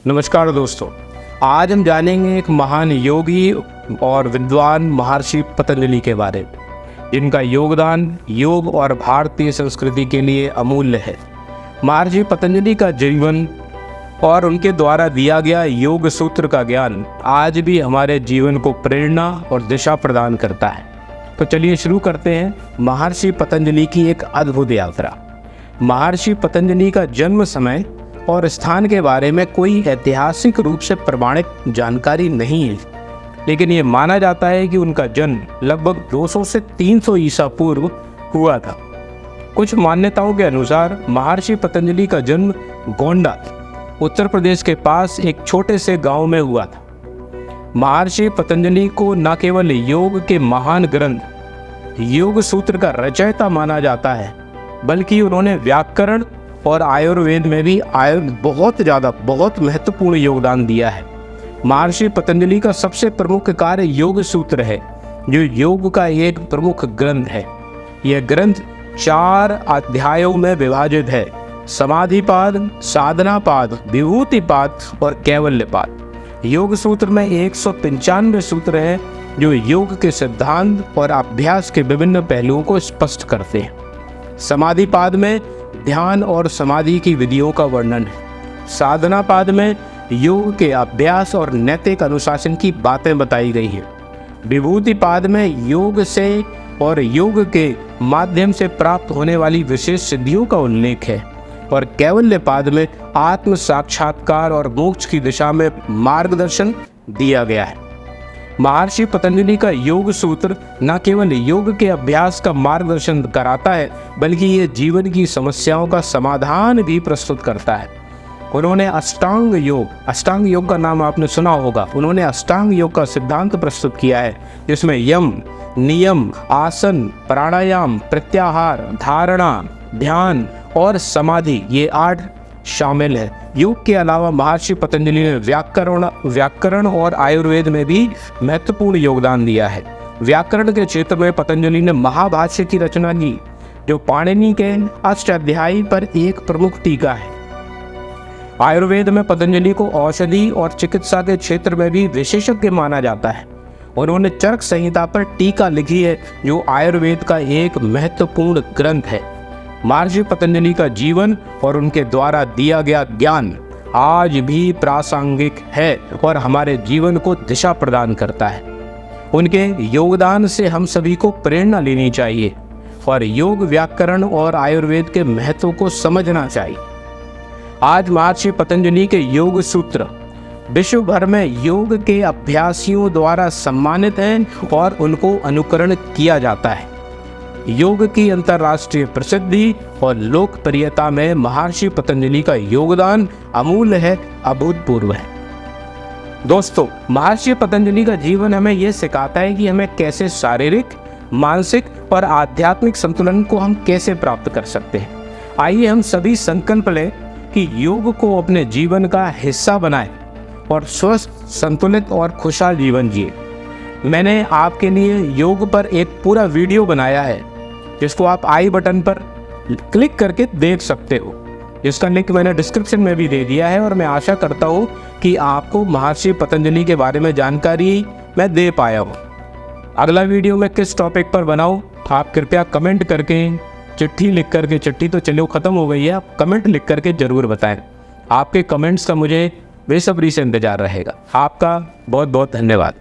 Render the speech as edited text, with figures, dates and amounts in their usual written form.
नमस्कार दोस्तों, आज हम जानेंगे एक महान योगी और विद्वान महर्षि पतंजलि के बारे में, जिनका योगदान योग और भारतीय संस्कृति के लिए अमूल्य है। महर्षि पतंजलि का जीवन और उनके द्वारा दिया गया योग सूत्र का ज्ञान आज भी हमारे जीवन को प्रेरणा और दिशा प्रदान करता है। तो चलिए शुरू करते हैं महर्षि पतंजलि की एक अद्भुत यात्रा। महर्षि पतंजलि का जन्म समय और स्थान के बारे में कोई ऐतिहासिक रूप से प्रमाणित जानकारी नहीं है, लेकिन ये माना जाता है कि उनका जन्म लगभग 200 से 300 ईसा पूर्व हुआ था। कुछ मान्यताओं के अनुसार महर्षि पतंजलि का जन्म गोंडा, उत्तर प्रदेश के पास एक छोटे से गांव में हुआ था। महर्षि पतंजलि को न केवल योग के महान ग्रंथ योग सूत्र का रचयिता माना जाता है, बल्कि उन्होंने व्याकरण और आयुर्वेद में भी बहुत महत्वपूर्ण योगदान दिया है। महर्षि पतंजलि का सबसे प्रमुख कार्य योग सूत्र है, जो योग का एक प्रमुख ग्रंथ है। यह ग्रंथ 4 अध्यायों में विभाजित है: समाधिपाद, साधनापाद, विभूतिपाद और कैवल्यपाद। योग सूत्र में 195 सूत्र हैं, जो योग के सिद्धांत और अभ्यास के विभिन्न पहलुओं को स्पष्ट करते हैं। समाधिपाद में ध्यान और समाधि की विधियों का वर्णन है। साधनापाद में योग के अभ्यास और नैतिक अनुशासन की बातें बताई गई हैं। विभूतिपाद में योग से और योग के माध्यम से प्राप्त होने वाली विशेष सिद्धियों का उल्लेख है। और कैवल्यपाद में आत्म साक्षात्कार और मोक्ष की दिशा में मार्गदर्शन दिया गया है। महर्षि पतंजलि का योग सूत्र न केवल योग के अभ्यास का मार्गदर्शन कराता है, बल्कि ये जीवन की समस्याओं का समाधान भी प्रस्तुत करता है। उन्होंने अष्टांग योग का नाम आपने सुना होगा। उन्होंने अष्टांग योग का सिद्धांत प्रस्तुत किया है, जिसमें यम, नियम, आसन, प्राणायाम, प्रत्याहार, धारणा, ध्यान और समाधि, ये 8 शामिल है। योग के अलावा महर्षि पतंजलि ने व्याकरण और आयुर्वेद में भी महत्वपूर्ण योगदान दिया है। व्याकरण के क्षेत्र में पतंजलि ने महाभाष्य की रचना की, जो पाणिनि के अष्टाध्यायी पर एक प्रमुख टीका है। आयुर्वेद में पतंजलि को औषधि और चिकित्सा के क्षेत्र में भी विशेषज्ञ माना जाता है। उन्होंने चरक संहिता पर टीका लिखी है, जो आयुर्वेद का एक महत्वपूर्ण ग्रंथ है। महर्षि पतंजलि का जीवन और उनके द्वारा दिया गया ज्ञान आज भी प्रासंगिक है और हमारे जीवन को दिशा प्रदान करता है। उनके योगदान से हम सभी को प्रेरणा लेनी चाहिए और योग, व्याकरण और आयुर्वेद के महत्व को समझना चाहिए। आज महर्षि पतंजलि के योग सूत्र विश्व भर में योग के अभ्यासियों द्वारा सम्मानित हैं और उनको अनुकरण किया जाता है। योग की अंतर्राष्ट्रीय प्रसिद्धि और लोकप्रियता में महर्षि पतंजलि का योगदान अमूल्य है, अभूतपूर्व है। दोस्तों, महर्षि पतंजलि का जीवन हमें यह सिखाता है कि हमें कैसे शारीरिक, मानसिक और आध्यात्मिक संतुलन को हम कैसे प्राप्त कर सकते हैं। आइए हम सभी संकल्प लें कि योग को अपने जीवन का हिस्सा बनाएं और स्वस्थ, संतुलित और खुशहाल जीवन जिए। मैंने आपके लिए योग पर एक पूरा वीडियो बनाया है, जिसको आप आई बटन पर क्लिक करके देख सकते हो, जिसका लिंक मैंने डिस्क्रिप्शन में भी दे दिया है। और मैं आशा करता हूँ कि आपको महर्षि पतंजलि के बारे में जानकारी मैं दे पाया हूँ। अगला वीडियो मैं किस टॉपिक पर बनाऊँ, आप कृपया कमेंट करके, चिट्ठी लिख करके, चिट्ठी तो चलो ख़त्म हो गई है, आप कमेंट लिख करके ज़रूर बताएं। आपके कमेंट्स का मुझे बेसब्री से इंतज़ार रहेगा। आपका बहुत बहुत धन्यवाद।